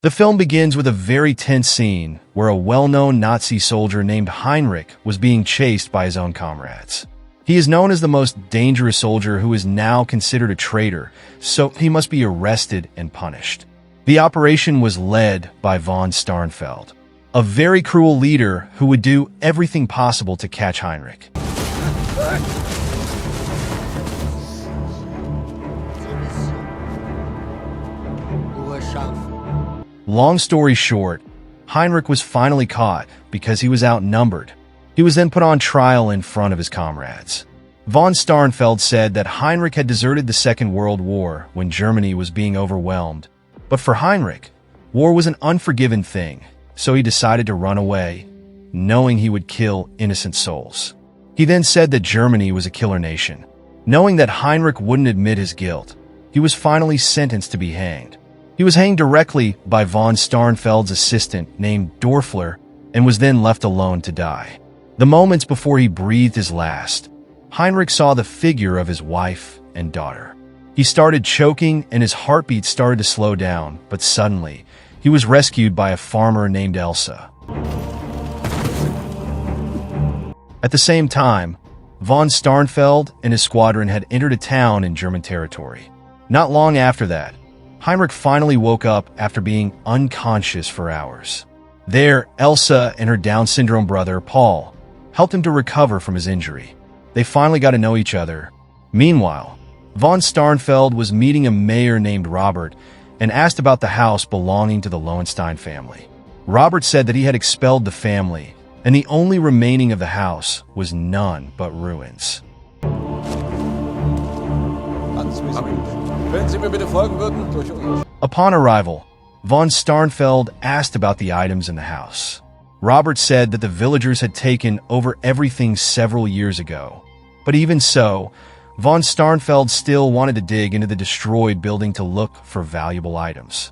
The film begins with a very tense scene where a well-known Nazi soldier named Hinrich was being chased by his own comrades. He is known as the most dangerous soldier who is now considered a traitor, so he must be arrested and punished. The operation was led by von Starnfeld, a very cruel leader who would do everything possible to catch Hinrich. Long story short, Hinrich was finally caught because he was outnumbered. He was then put on trial in front of his comrades. Von Starnfeld said that Hinrich had deserted the Second World War when Germany was being overwhelmed. But for Hinrich, war was an unforgiven thing, so he decided to run away, knowing he would kill innocent souls. He then said that Germany was a killer nation. Knowing that Hinrich wouldn't admit his guilt, he was finally sentenced to be hanged. He was hanged directly by von Starnfeld's assistant named Dorfler and was then left alone to die. The moments before he breathed his last, Hinrich saw the figure of his wife and daughter. He started choking and his heartbeat started to slow down, but suddenly, he was rescued by a farmer named Elsa. At the same time, von Starnfeld and his squadron had entered a town in German territory. Not long after that, Hinrich finally woke up after being unconscious for hours. There, Elsa and her Down syndrome brother, Paul, helped him to recover from his injury. They finally got to know each other. Meanwhile, von Starnfeld was meeting a mayor named Robert and asked about the house belonging to the Lowenstein family. Robert said that he had expelled the family, and the only remaining of the house was none but ruins. Upon arrival, von Starnfeld asked about the items in the house. Robert said that the villagers had taken over everything several years ago. But even so, von Starnfeld still wanted to dig into the destroyed building to look for valuable items.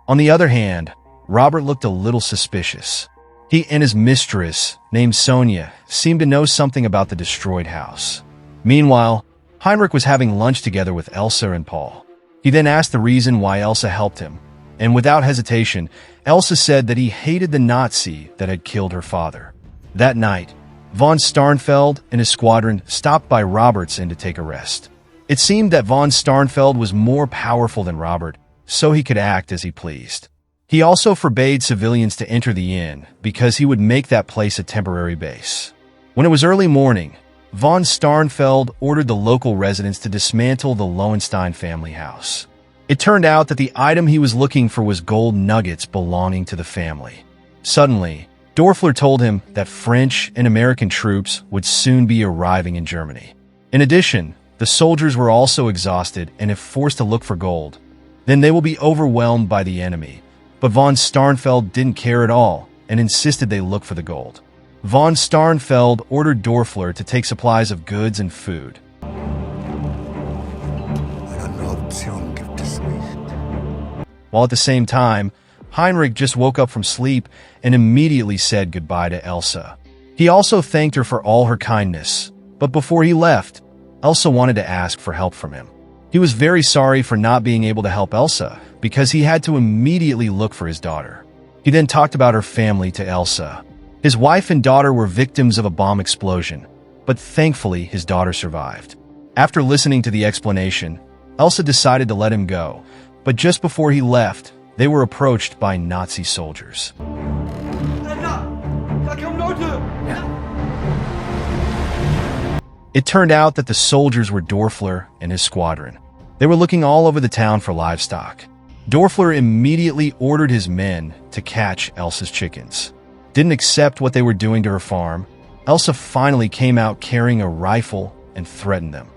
On the other hand, Robert looked a little suspicious. He and his mistress, named Sonia, seemed to know something about the destroyed house. Meanwhile, Hinrich was having lunch together with Elsa and Paul. He then asked the reason why Elsa helped him, and without hesitation, Elsa said that he hated the Nazi that had killed her father. That night, von Starnfeld and his squadron stopped by Robert's inn to take a rest. It seemed that von Starnfeld was more powerful than Robert, so he could act as he pleased. He also forbade civilians to enter the inn because he would make that place a temporary base. When it was early morning, von Starnfeld ordered the local residents to dismantle the Lowenstein family house. It turned out that the item he was looking for was gold nuggets belonging to the family. Suddenly, Dorfler told him that French and American troops would soon be arriving in Germany. In addition, the soldiers were also exhausted, and if forced to look for gold, then they will be overwhelmed by the enemy. But von Starnfeld didn't care at all and insisted they look for the gold. Von Starnfeld ordered Dorfler to take supplies of goods and food. While at the same time, Hinrich just woke up from sleep and immediately said goodbye to Elsa. He also thanked her for all her kindness, but before he left, Elsa wanted to ask for help from him. He was very sorry for not being able to help Elsa because he had to immediately look for his daughter. He then talked about her family to Elsa. His wife and daughter were victims of a bomb explosion, but thankfully his daughter survived. After listening to the explanation, Elsa decided to let him go, but just before he left, they were approached by Nazi soldiers. It turned out that the soldiers were Dorfler and his squadron. They were looking all over the town for livestock. Dorfler immediately ordered his men to catch Elsa's chickens. Didn't accept what they were doing to her farm. Elsa finally came out carrying a rifle and threatened them.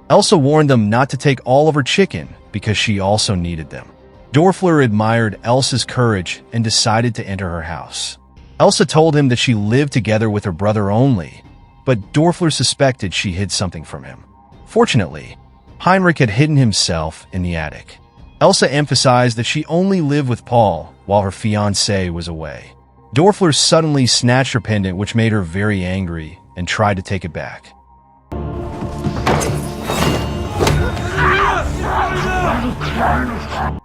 Elsa warned them not to take all of her chicken because she also needed them. Dorfler admired Elsa's courage and decided to enter her house. Elsa told him that she lived together with her brother only, but Dorfler suspected she hid something from him. Fortunately, Hinrich had hidden himself in the attic. Elsa emphasized that she only lived with Paul while her fiancé was away. Dorfler suddenly snatched her pendant, which made her very angry, and tried to take it back.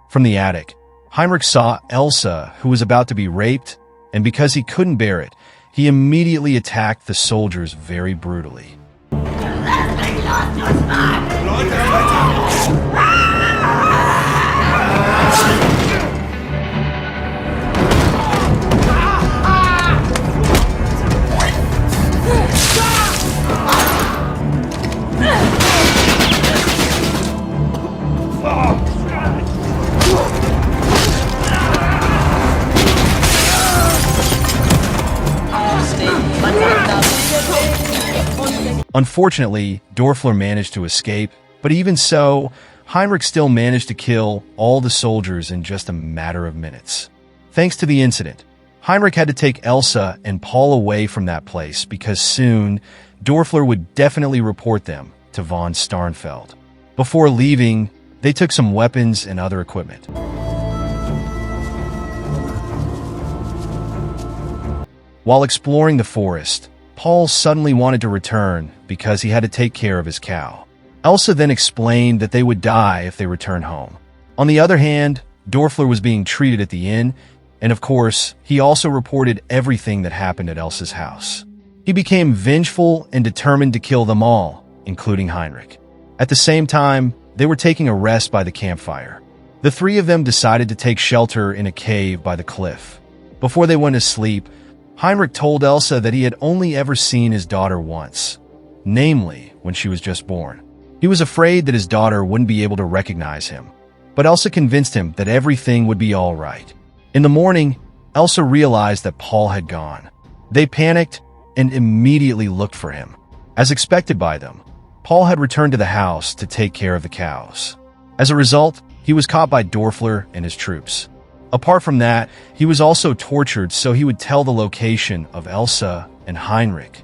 From the attic, Hinrich saw Elsa, who was about to be raped, and because he couldn't bear it, he immediately attacked the soldiers very brutally. Unfortunately, Dorfler managed to escape, but even so, Hinrich still managed to kill all the soldiers in just a matter of minutes. Thanks to the incident, Hinrich had to take Elsa and Paul away from that place because soon, Dorfler would definitely report them to von Starnfeld. Before leaving, they took some weapons and other equipment. While exploring the forest, Paul suddenly wanted to return because he had to take care of his cow. Elsa then explained that they would die if they returned home. On the other hand, Dorfler was being treated at the inn, and of course, he also reported everything that happened at Elsa's house. He became vengeful and determined to kill them all, including Hinrich. At the same time, they were taking a rest by the campfire. The three of them decided to take shelter in a cave by the cliff. Before they went to sleep, Hinrich told Elsa that he had only ever seen his daughter once, namely when she was just born. He was afraid that his daughter wouldn't be able to recognize him, but Elsa convinced him that everything would be all right. In the morning, Elsa realized that Paul had gone. They panicked and immediately looked for him. As expected by them, Paul had returned to the house to take care of the cows. As a result, he was caught by Dorfler and his troops. Apart from that, he was also tortured so he would tell the location of Elsa and Hinrich.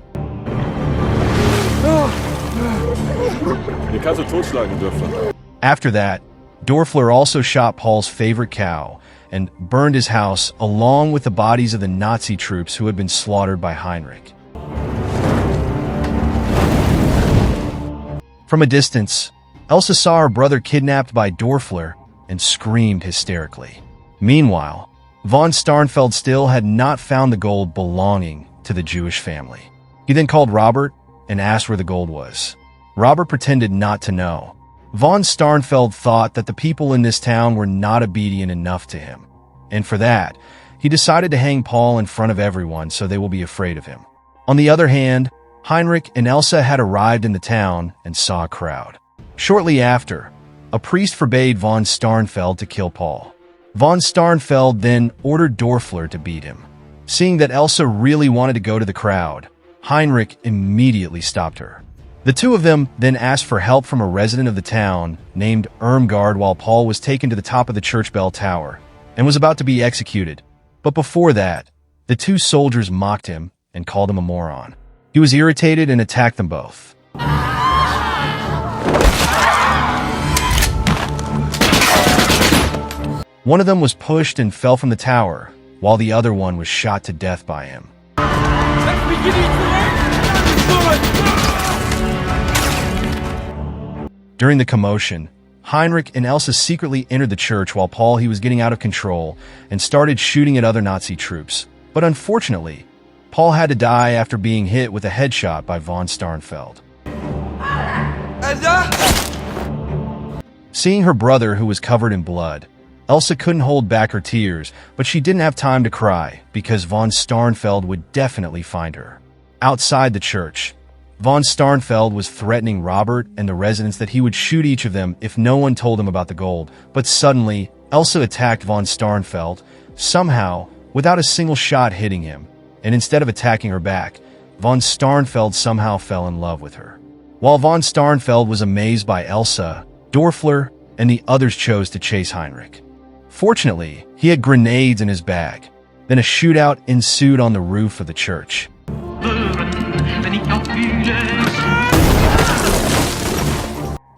After that, Dorfler also shot Paul's favorite cow and burned his house along with the bodies of the Nazi troops who had been slaughtered by Hinrich. From a distance, Elsa saw her brother kidnapped by Dorfler and screamed hysterically. Meanwhile, von Starnfeld still had not found the gold belonging to the Jewish family. He then called Robert and asked where the gold was. Robert pretended not to know. Von Starnfeld thought that the people in this town were not obedient enough to him, and for that, he decided to hang Paul in front of everyone so they will be afraid of him. On the other hand, Hinrich and Elsa had arrived in the town and saw a crowd. Shortly after, a priest forbade von Starnfeld to kill Paul. Von Starnfeld then ordered Dorfler to beat him. Seeing that Elsa really wanted to go to the crowd, Hinrich immediately stopped her. The two of them then asked for help from a resident of the town named Irmgard while Paul was taken to the top of the church bell tower and was about to be executed. But before that, the two soldiers mocked him and called him a moron. He was irritated and attacked them both. One of them was pushed and fell from the tower, while the other one was shot to death by him. During the commotion, Hinrich and Elsa secretly entered the church while Paul was getting out of control and started shooting at other Nazi troops. But unfortunately, Paul had to die after being hit with a headshot by von Starnfeld. Seeing her brother, who was covered in blood, Elsa couldn't hold back her tears, but she didn't have time to cry because von Starnfeld would definitely find her. Outside the church, von Starnfeld was threatening Robert and the residents that he would shoot each of them if no one told him about the gold, but suddenly, Elsa attacked von Starnfeld, somehow, without a single shot hitting him, and instead of attacking her back, von Starnfeld somehow fell in love with her. While von Starnfeld was amazed by Elsa, Dorfler and the others chose to chase Hinrich. Fortunately, he had grenades in his bag. Then a shootout ensued on the roof of the church.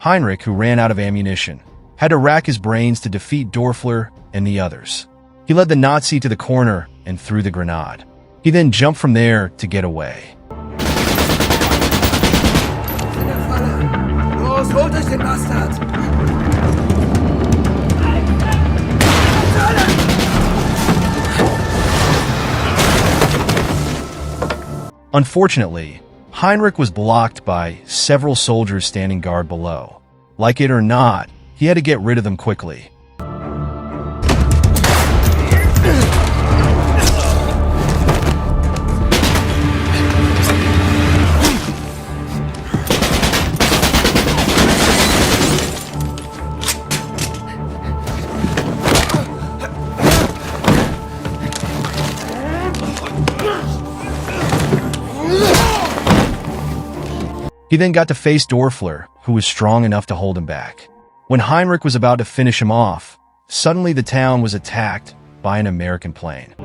Hinrich, who ran out of ammunition, had to rack his brains to defeat Dorfler and the others. He led the Nazi to the corner and threw the grenade. He then jumped from there to get away. Los, holt euch den Bastard! Unfortunately, Hinrich was blocked by several soldiers standing guard below. Like it or not, he had to get rid of them quickly. He then got to face Dorfler, who was strong enough to hold him back. When Hinrich was about to finish him off, suddenly the town was attacked by an American plane.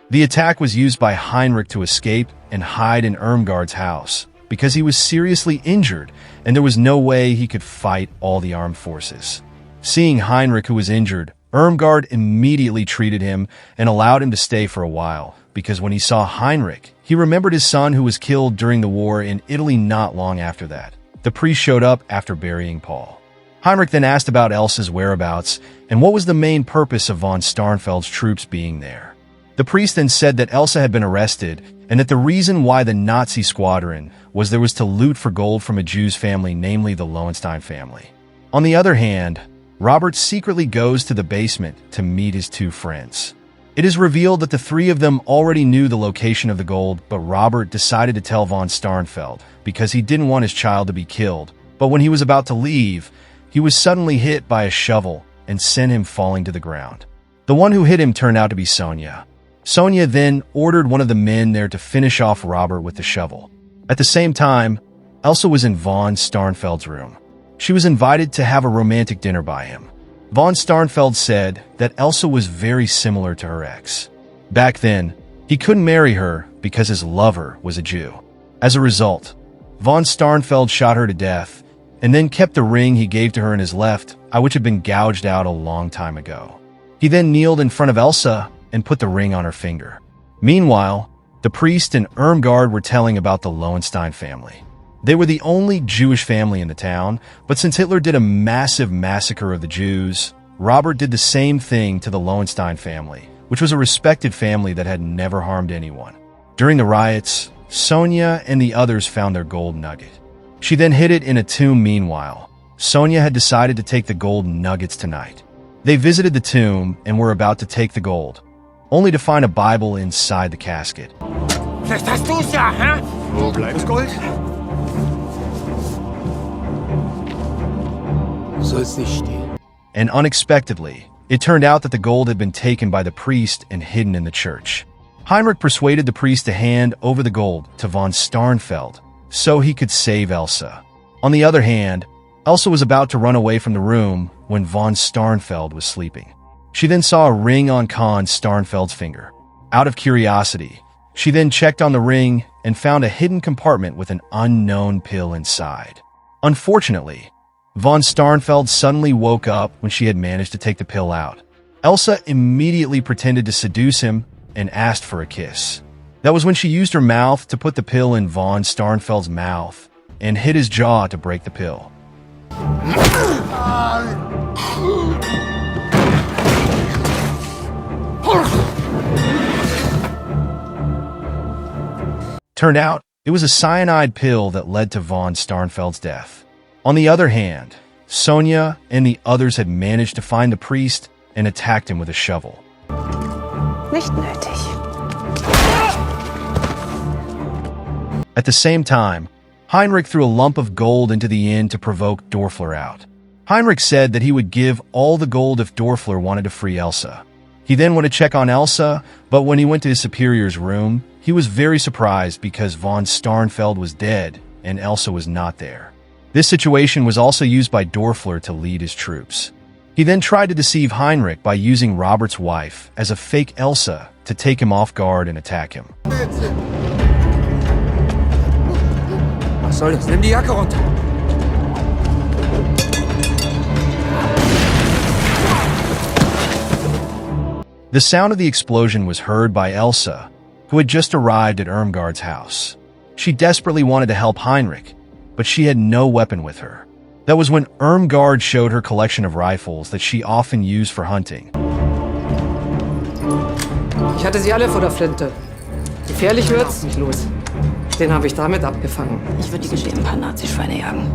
The attack was used by Hinrich to escape and hide in Irmgard's house because he was seriously injured and there was no way he could fight all the armed forces. Seeing Hinrich, who was injured, Irmgard immediately treated him and allowed him to stay for a while, because when he saw Hinrich, he remembered his son who was killed during the war in Italy not long after that. The priest showed up after burying Paul. Hinrich then asked about Elsa's whereabouts and what was the main purpose of von Starnfeld's troops being there. The priest then said that Elsa had been arrested and that the reason why the Nazi squadron was there was to loot for gold from a Jew's family, namely the Lowenstein family. On the other hand, Robert secretly goes to the basement to meet his two friends. It is revealed that the three of them already knew the location of the gold, but Robert decided to tell von Starnfeld because he didn't want his child to be killed. But when he was about to leave, he was suddenly hit by a shovel and sent him falling to the ground. The one who hit him turned out to be Sonia. Sonia then ordered one of the men there to finish off Robert with the shovel. At the same time, Elsa was in von Starnfeld's room. She was invited to have a romantic dinner by him. Von Starnfeld said that Elsa was very similar to her ex. Back then, he couldn't marry her because his lover was a Jew. As a result, von Starnfeld shot her to death and then kept the ring he gave to her in his left eye, which had been gouged out a long time ago. He then kneeled in front of Elsa and put the ring on her finger. Meanwhile, the priest and Irmgard were telling about the Lowenstein family. They were the only Jewish family in the town, but since Hitler did a massive massacre of the Jews, Robert did the same thing to the Lowenstein family, which was a respected family that had never harmed anyone. During the riots, Sonia and the others found their gold nugget. She then hid it in a tomb. Meanwhile, Sonia had decided to take the gold nuggets tonight. They visited the tomb and were about to take the gold, only to find a Bible inside the casket. Vielleicht hast du's ja, hä? Wo bleibt Gold? Soll's nicht stehen. And unexpectedly, it turned out that the gold had been taken by the priest and hidden in the church. Hinrich persuaded the priest to hand over the gold to von Starnfeld so he could save Elsa. On the other hand, Elsa was about to run away from the room when von Starnfeld was sleeping. She then saw a ring on von Starnfeld's finger. Out of curiosity, she then checked on the ring and found a hidden compartment with an unknown pill inside. Unfortunately, von Starnfeld suddenly woke up when she had managed to take the pill out. Elsa immediately pretended to seduce him and asked for a kiss. That was when she used her mouth to put the pill in von Starnfeld's mouth and hit his jaw to break the pill. Turned out, it was a cyanide pill that led to von Starnfeld's death. On the other hand, Sonia and the others had managed to find the priest and attacked him with a shovel. Nicht nötig. At the same time, Hinrich threw a lump of gold into the inn to provoke Dorfler out. Hinrich said that he would give all the gold if Dorfler wanted to free Elsa. He then went to check on Elsa, but when he went to his superior's room, he was very surprised because von Starnfeld was dead and Elsa was not there. This situation was also used by Dorfler to lead his troops. He then tried to deceive Hinrich by using Robert's wife as a fake Elsa to take him off guard and attack him. Was soll das? Nimm die Jacke runter. The sound of the explosion was heard by Elsa, who had just arrived at Irmgard's house. She desperately wanted to help Hinrich, but she had no weapon with her. That was when Irmgard showed her collection of rifles that she often used for hunting. Ich hatte sie alle vor der Flinte. Gefährlich wird's nicht los. Den habe ich damit abgefangen. Ich würde die geschämten paar Nazischweine jagen.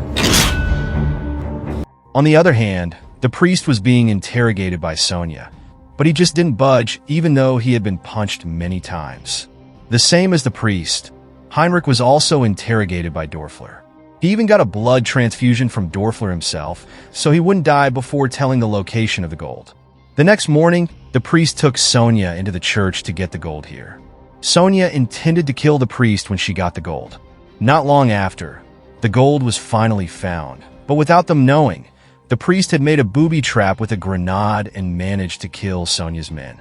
On the other hand, the priest was being interrogated by Sonia, but he just didn't budge even though he had been punched many times. The same as the priest, Hinrich was also interrogated by Dorfler. He even got a blood transfusion from Dorfler himself, so he wouldn't die before telling the location of the gold. The next morning, the priest took Sonia into the church to get the gold here. Sonia intended to kill the priest when she got the gold. Not long after, the gold was finally found, but without them knowing, the priest had made a booby trap with a grenade and managed to kill Sonia's men.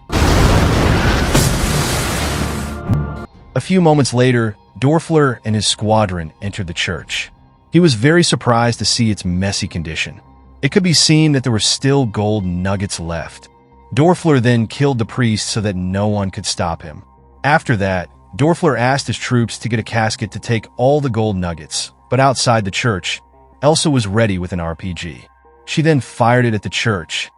A few moments later, Dorfler and his squadron entered the church. He was very surprised to see its messy condition. It could be seen that there were still gold nuggets left. Dorfler then killed the priest so that no one could stop him. After that, Dorfler asked his troops to get a casket to take all the gold nuggets, but outside the church, Elsa was ready with an RPG. She then fired it at the church.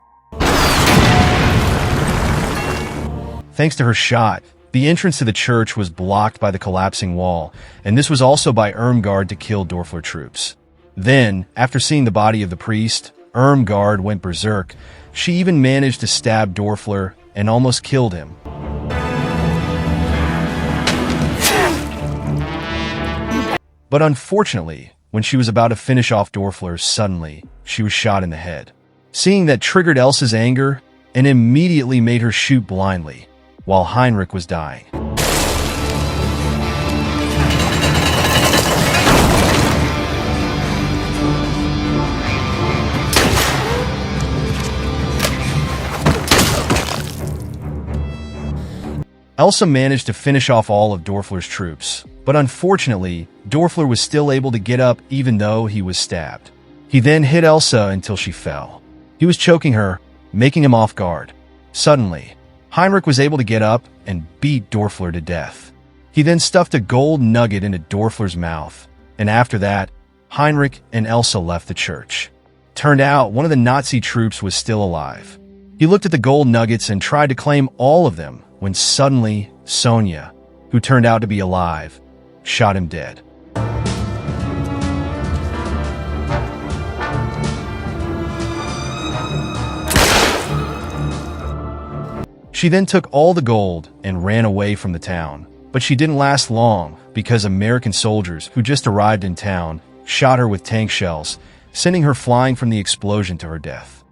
Thanks to her shot, the entrance to the church was blocked by the collapsing wall, and this was also by Irmgard to kill Dorfler troops. Then, after seeing the body of the priest, Irmgard went berserk. She even managed to stab Dorfler and almost killed him. But unfortunately, when she was about to finish off Dorfler, suddenly, she was shot in the head. Seeing that triggered Elsa's anger and immediately made her shoot blindly, while Hinrich was dying. Elsa managed to finish off all of Dorfler's troops, but unfortunately, Dorfler was still able to get up even though he was stabbed. He then hit Elsa until she fell. He was choking her, making him off guard. Suddenly, Hinrich was able to get up and beat Dorfler to death. He then stuffed a gold nugget into Dorfler's mouth, and after that, Hinrich and Elsa left the church. Turned out one of the Nazi troops was still alive. He looked at the gold nuggets and tried to claim all of them when suddenly Sonia, who turned out to be alive, shot him dead. She then took all the gold and ran away from the town, but she didn't last long because American soldiers who just arrived in town shot her with tank shells, sending her flying from the explosion to her death.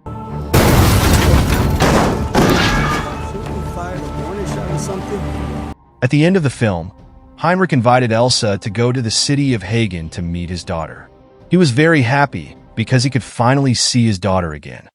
At the end of the film, Hinrich invited Elsa to go to the city of Hagen to meet his daughter. He was very happy because he could finally see his daughter again.